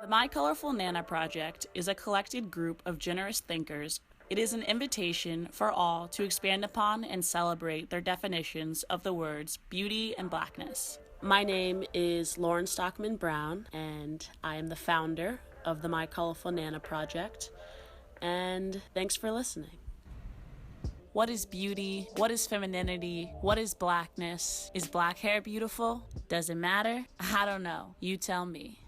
The My Colorful Nana Project is a collected group of generous thinkers. It is an invitation for all to expand upon and celebrate their definitions of the words beauty and blackness. My name is Lauren Stockmon Brown, and I am the founder of the My Colorful Nana Project. And thanks for listening. What is beauty? What is femininity? What is blackness? Is black hair beautiful? Does it matter? I don't know. You tell me.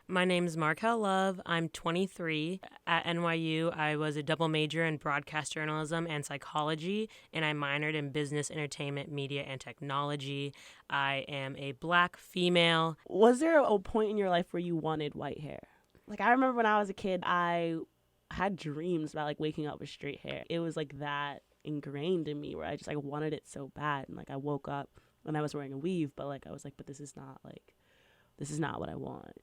My name is Marquel Love. I'm 23. At NYU, I was a double major in broadcast journalism and psychology, and I minored in business, entertainment, media, and technology. I am a Black female. Was there a point in your life where you wanted white hair? Like, I remember when I was a kid, I had dreams about, like, waking up with straight hair. It was, like, that ingrained in me where I just, like, wanted it so bad. And, like, I woke up and I was wearing a weave, but, like, I was like, but this is not what I want.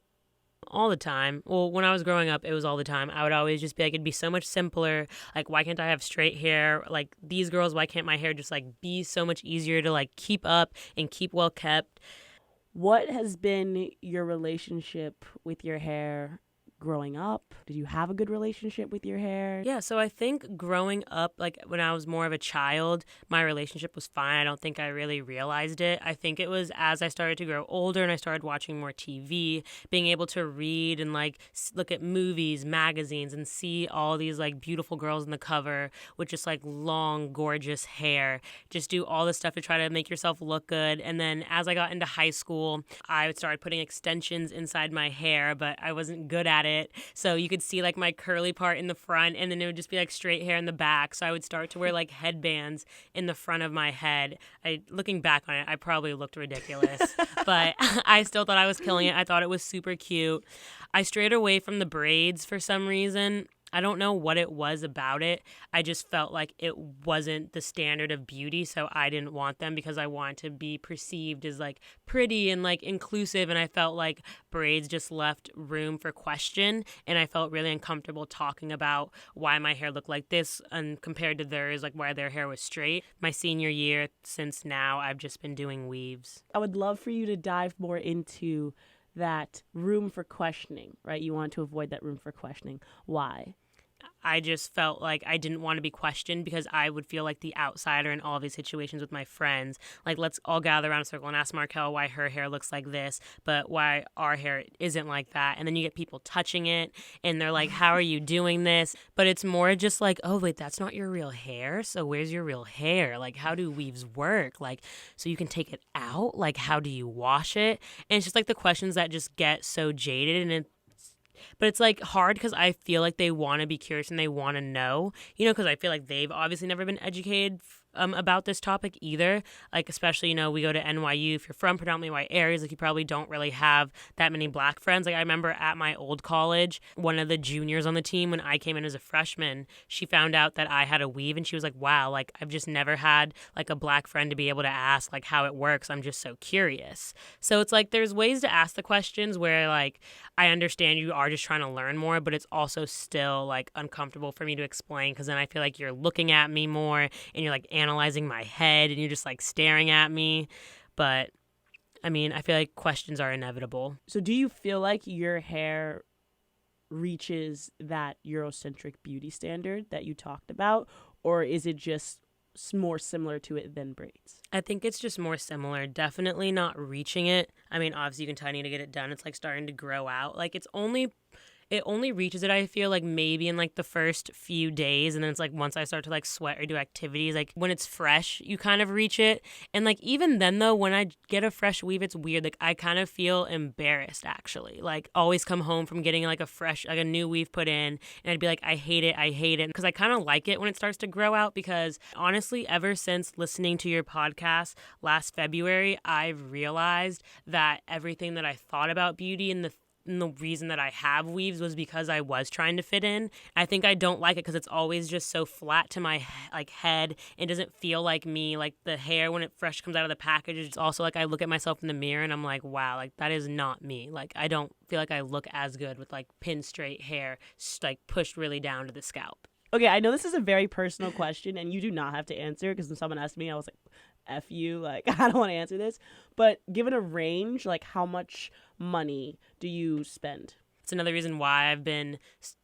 All the time. Well, when I was growing up, it was all the time. I would always just be like, it'd be so much simpler. Like, why can't I have straight hair? Like, these girls, why can't my hair just, like, be so much easier to, like, keep up and keep well kept? What has been your relationship with your hair growing up? Did you have a good relationship with your hair? Yeah, so I think growing up, like when I was more of a child, my relationship was fine. I don't think I really realized it. I think it was as I started to grow older and I started watching more TV, being able to read and like look at movies, magazines, and see all these like beautiful girls in the cover with just like long, gorgeous hair. Just do all this stuff to try to make yourself look good. And then as I got into high school, I started putting extensions inside my hair, but I wasn't good at it. So you could see like my curly part in the front and then it would just be like straight hair in the back. So I would start to wear like headbands in the front of my head. Looking back on it, I probably looked ridiculous, but I still thought I was killing it. I thought it was super cute. I strayed away from the braids for some reason. I don't know what it was about it. I just felt like it wasn't the standard of beauty, so I didn't want them because I wanted to be perceived as like pretty and like inclusive, and I felt like braids just left room for question, and I felt really uncomfortable talking about why my hair looked like this and compared to theirs, like why their hair was straight. My senior year, since now, I've just been doing weaves. I would love for you to dive more into that room for questioning, right? You want to avoid that room for questioning. Why? I just felt like I didn't want to be questioned because I would feel like the outsider in all of these situations with my friends. Like, let's all gather around a circle and ask Marquel why her hair looks like this, but why our hair isn't like that. And then you get people touching it and they're like, how are you doing this? But it's more just like, oh, wait, that's not your real hair? So where's your real hair? Like, how do weaves work? Like, so you can take it out? Like, how do you wash it? And it's just like the questions that just get so jaded, and but it's like hard because I feel like they want to be curious and they want to know, you know, because I feel like they've obviously never been educated about this topic either. Like, especially, you know, we go to NYU. If you're from predominantly white areas, like you probably don't really have that many Black friends. Like I remember at my old college, one of the juniors on the team, when I came in as a freshman, she found out that I had a weave and she was like, wow, like I've just never had like a Black friend to be able to ask like how it works. I'm just so curious. So it's like there's ways to ask the questions where like I understand you are just trying to learn more, but it's also still like uncomfortable for me to explain because then I feel like you're looking at me more and you're like analyzing my head and you're just like staring at me. But I mean, I feel like questions are inevitable. So do you feel like your hair reaches that Eurocentric beauty standard that you talked about, or is it just more similar to it than braids? I think it's just more similar. Definitely not reaching it. I mean, obviously you can tell I need to get it done. It's like starting to grow out. Like it only reaches it, I feel like maybe in like the first few days, and then it's like once I start to like sweat or do activities, like when it's fresh you kind of reach it. And like even then though, when I get a fresh weave, it's weird, like I kind of feel embarrassed actually. Like always come home from getting like a new weave put in and I'd be like, I hate it because I kind of like it when it starts to grow out, because honestly ever since listening to your podcast last February, I've realized that everything that I thought about beauty and the reason that I have weaves was because I was trying to fit in. I think I don't like it because it's always just so flat to my like head. It doesn't feel like me. Like the hair when it fresh comes out of the package, it's also like I look at myself in the mirror and I'm like, wow, like that is not me. Like I don't feel like I look as good with like pin straight hair like pushed really down to the scalp. Okay, I know this is a very personal question and you do not have to answer, because when someone asked me, I was like, F you, like, I don't want to answer this. But given a range, like, how much money do you spend? It's another reason why I've been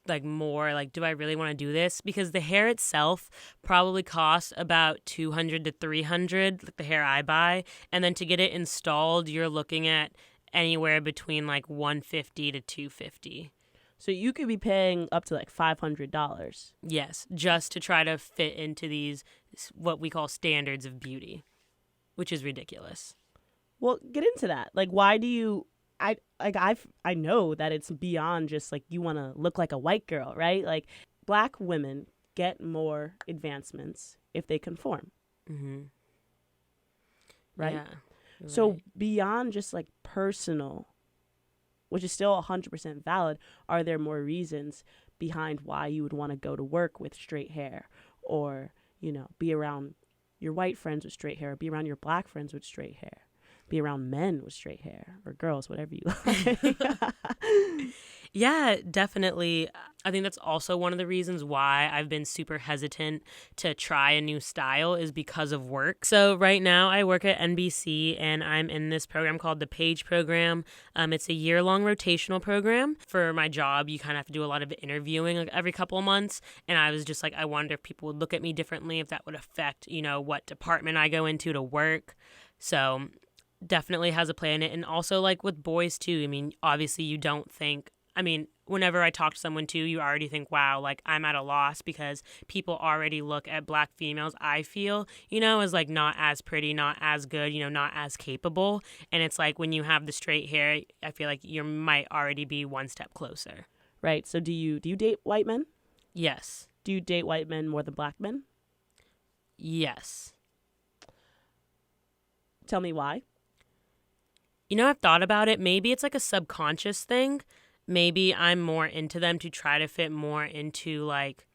like more like, do I really want to do this? Because the hair itself probably costs about $200 to $300, like the hair I buy. And then to get it installed, you're looking at anywhere between like $150 to $250. So you could be paying up to like $500. Yes, just to try to fit into these, what we call standards of beauty, which is ridiculous. Well, get into that. Like, why do you... I know that it's beyond just like you want to look like a white girl, right? Like, Black women get more advancements if they conform. Mm-hmm. Right? Yeah, so right. beyond just like personal, which is still 100% valid, are there more reasons behind why you would want to go to work with straight hair, or, you know, be around your white friends with straight hair, or be around your Black friends with straight hair? Be around men with straight hair, or girls, whatever you like. Yeah, definitely. I think that's also one of the reasons why I've been super hesitant to try a new style is because of work. So right now I work at NBC and I'm in this program called the Page Program. It's a year-long rotational program. For my job, you kind of have to do a lot of interviewing like every couple of months. And I was just like, I wonder if people would look at me differently, if that would affect, you know, what department I go into to work. So definitely has a play in it. And also like with boys too, I mean, obviously you don't think, I mean, whenever I talk to someone too, you already think, wow, like I'm at a loss because people already look at Black females, I feel, you know, as like not as pretty, not as good, you know, not as capable. And it's like when you have the straight hair, I feel like you might already be one step closer. Right. So do you date white men? Yes. Do you date white men more than Black men? Yes. Tell me why. You know, I've thought about it. Maybe it's like a subconscious thing. Maybe I'm more into them to try to fit more into like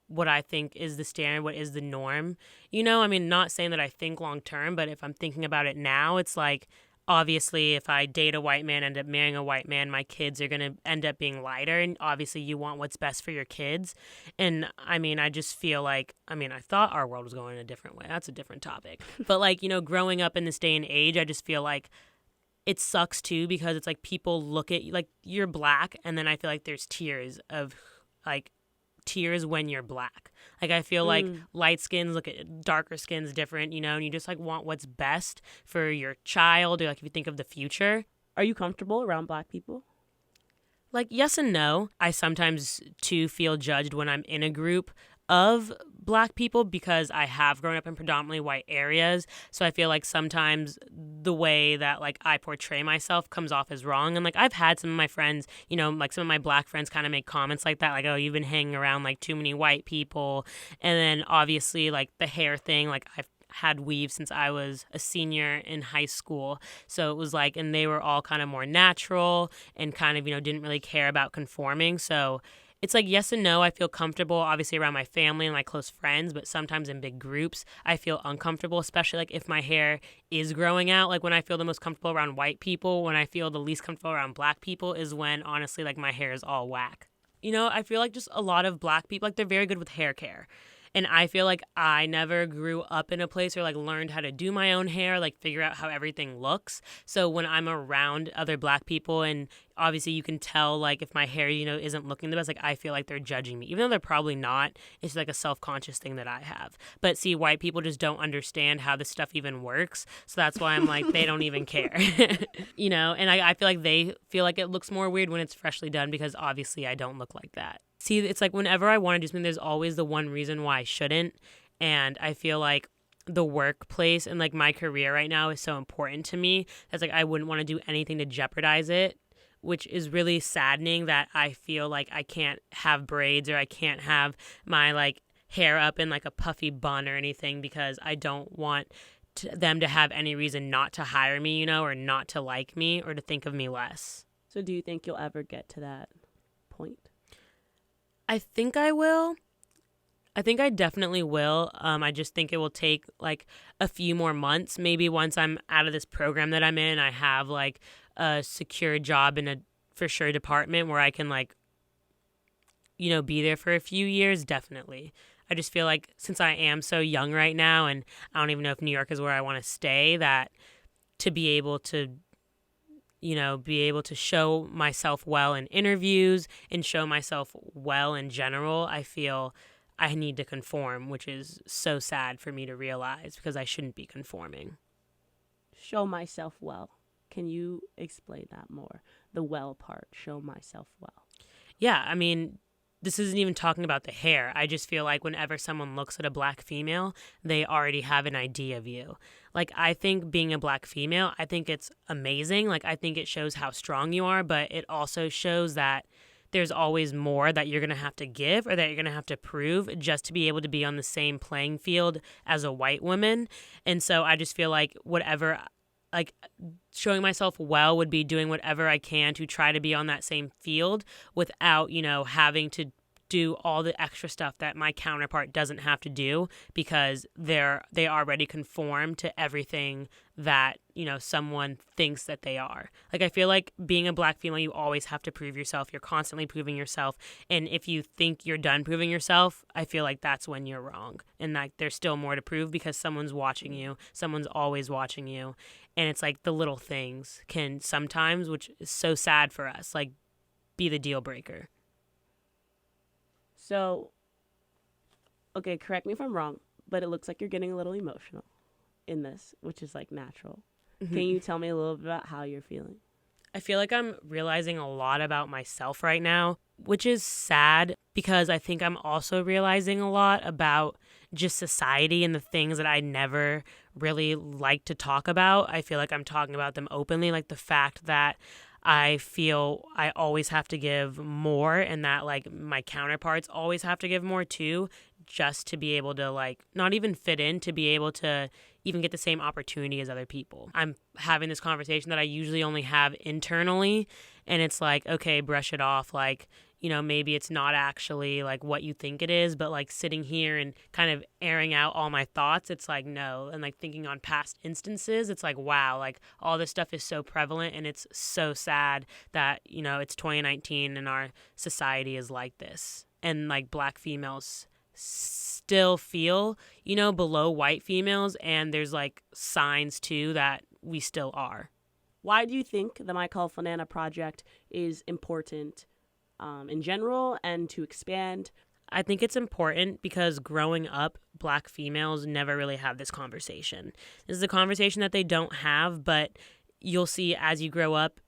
what I think is the standard, what is the norm. You know, I mean, not saying that I think long term, but if I'm thinking about it now, it's like obviously if I date a white man, end up marrying a white man, my kids are going to end up being lighter. And obviously you want what's best for your kids. And I mean, I just feel like, I mean, I thought our world was going in a different way. That's a different topic. But like, you know, growing up in this day and age, I just feel like it sucks too because it's like people look at you like you're Black, and then I feel like there's tiers of like tears when you're Black. Like I feel like light skins look at darker skins different, you know, and you just like want what's best for your child, or like if you think of the future. Are you comfortable around Black people? Like yes and no. I sometimes too feel judged when I'm in a group of Black people because I have grown up in predominantly white areas. So I feel like sometimes the way that like I portray myself comes off as wrong. And like I've had some of my friends, you know, like some of my Black friends kind of make comments like that, like, oh, you've been hanging around like too many white people. And then obviously like the hair thing, like I've had weave since I was a senior in high school. So it was like, and they were all kind of more natural and kind of, you know, didn't really care about conforming. So it's like yes and no. I feel comfortable, obviously, around my family and my close friends, but sometimes in big groups, I feel uncomfortable, especially like if my hair is growing out. Like when I feel the most comfortable around white people, when I feel the least comfortable around Black people is when, honestly, like my hair is all whack. You know, I feel like just a lot of Black people, like they're very good with hair care. And I feel like I never grew up in a place where like learned how to do my own hair, like figure out how everything looks. So when I'm around other Black people, and obviously you can tell like if my hair, you know, isn't looking the best, like I feel like they're judging me, even though they're probably not. It's like a self-conscious thing that I have. But see, white people just don't understand how this stuff even works. So that's why I'm like, they don't even care, you know? And I feel like they feel like it looks more weird when it's freshly done because obviously I don't look like that. See, it's like whenever I want to do something, there's always the one reason why I shouldn't. And I feel like the workplace and like my career right now is so important to me. That's like I wouldn't want to do anything to jeopardize it, which is really saddening that I feel like I can't have braids or I can't have my like hair up in like a puffy bun or anything because I don't want them to have any reason not to hire me, you know, or not to like me or to think of me less. So do you think you'll ever get to that point? I think I will. I think I definitely will. I just think it will take like a few more months. Maybe once I'm out of this program that I'm in, I have like a secure job in a for sure department where I can like, you know, be there for a few years. Definitely. I just feel like since I am so young right now, and I don't even know if New York is where I want to stay, that to be able to, be able to show myself well in interviews and show myself well in general, I feel I need to conform, which is so sad for me to realize because I shouldn't be conforming. Show myself well. Can you explain that more? The well part, show myself well. Yeah, I mean, this isn't even talking about the hair. I just feel like whenever someone looks at a black female, they already have an idea of you. Like, I think being a black female, I think it's amazing. Like, I think it shows how strong you are, but it also shows that there's always more that you're going to have to give or that you're going to have to prove just to be able to be on the same playing field as a white woman. And so I just feel like showing myself well would be doing whatever I can to try to be on that same field without, having to do all the extra stuff that my counterpart doesn't have to do because they already conform to everything that, someone thinks that they are. Like, I feel like being a black female, you always have to prove yourself. You're constantly proving yourself. And if you think you're done proving yourself, I feel like that's when you're wrong. And like there's still more to prove because someone's watching you. Someone's always watching you. And it's like the little things can sometimes, which is so sad for us, like be the deal breaker. So, okay, correct me if I'm wrong, but it looks like you're getting a little emotional in this, which is like natural. Mm-hmm. Can you tell me a little bit about how you're feeling? I feel like I'm realizing a lot about myself right now, which is sad because I think I'm also realizing a lot about just society and the things that I never really like to talk about. I feel like I'm talking about them openly, like the fact that I feel I always have to give more and that like my counterparts always have to give more too, just to be able to like not even fit in, to be able to even get the same opportunity as other people. I'm having this conversation that I usually only have internally, and it's like, okay, brush it off. Like, maybe it's not actually like what you think it is, but like sitting here and kind of airing out all my thoughts, it's like, no. And like thinking on past instances, it's like, wow, like all this stuff is so prevalent, and it's so sad that, it's 2019 and our society is like this. And like black females still feel, below white females, and there's like signs too that we still are. Why do you think the Marquel Love project is important in general and to expand? I think it's important because growing up, black females never really have this conversation. This is a conversation that they don't have, but you'll see as you grow up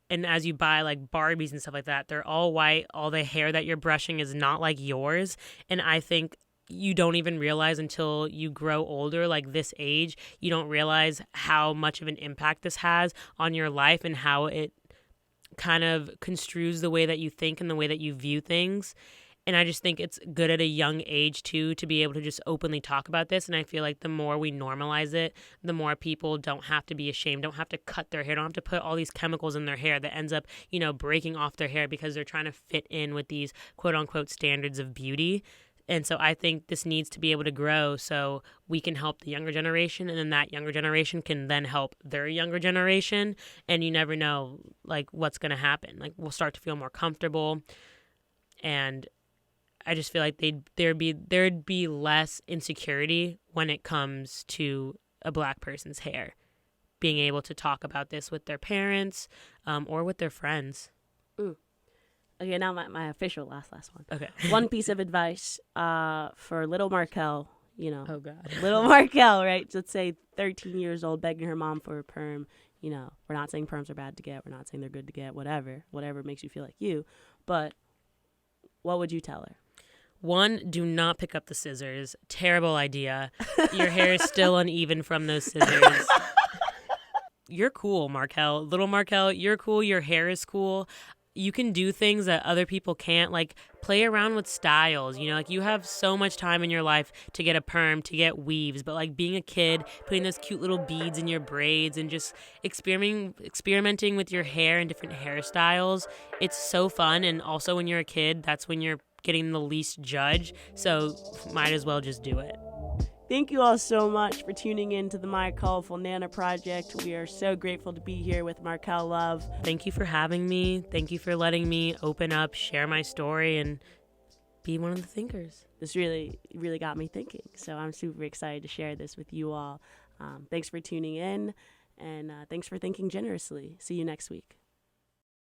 and as you buy like Barbies and stuff like that, they're all white. All the hair that you're brushing is not like yours. And I think you don't even realize until you grow older, like this age, you don't realize how much of an impact this has on your life and how it kind of construes the way that you think and the way that you view things. And I just think it's good at a young age, too, to be able to just openly talk about this. And I feel like the more we normalize it, the more people don't have to be ashamed, don't have to cut their hair, don't have to put all these chemicals in their hair that ends up, breaking off their hair because they're trying to fit in with these quote unquote standards of beauty. And so I think this needs to be able to grow so we can help the younger generation, and then that younger generation can then help their younger generation. And you never know, like, what's going to happen. Like, we'll start to feel more comfortable. And I just feel like there'd be less insecurity when it comes to a black person's hair, being able to talk about this with their parents or with their friends. Okay, now my official last one. Okay. One piece of advice for little Marquel, Oh, God. Little Marquel, right? Let's say 13 years old, begging her mom for a perm. We're not saying perms are bad to get. We're not saying they're good to get, whatever makes you feel like you. But what would you tell her? 1, do not pick up the scissors. Terrible idea. Your hair is still uneven from those scissors. You're cool, Marquel. Little Marquel, you're cool. Your hair is cool. You can do things that other people can't, like play around with styles, like you have so much time in your life to get a perm, to get weaves, but like being a kid, putting those cute little beads in your braids and just experimenting with your hair and different hairstyles, it's so fun. And also when you're a kid, that's when you're getting the least judge, so might as well just do it. Thank you all so much for tuning in to the Marquel Love project. We are so grateful to be here with Marquel Love. Thank you for having me. Thank you for letting me open up, share my story, and be one of the thinkers. This really, really got me thinking. So I'm super excited to share this with you all. Thanks for tuning in, and thanks for thinking generously. See you next week.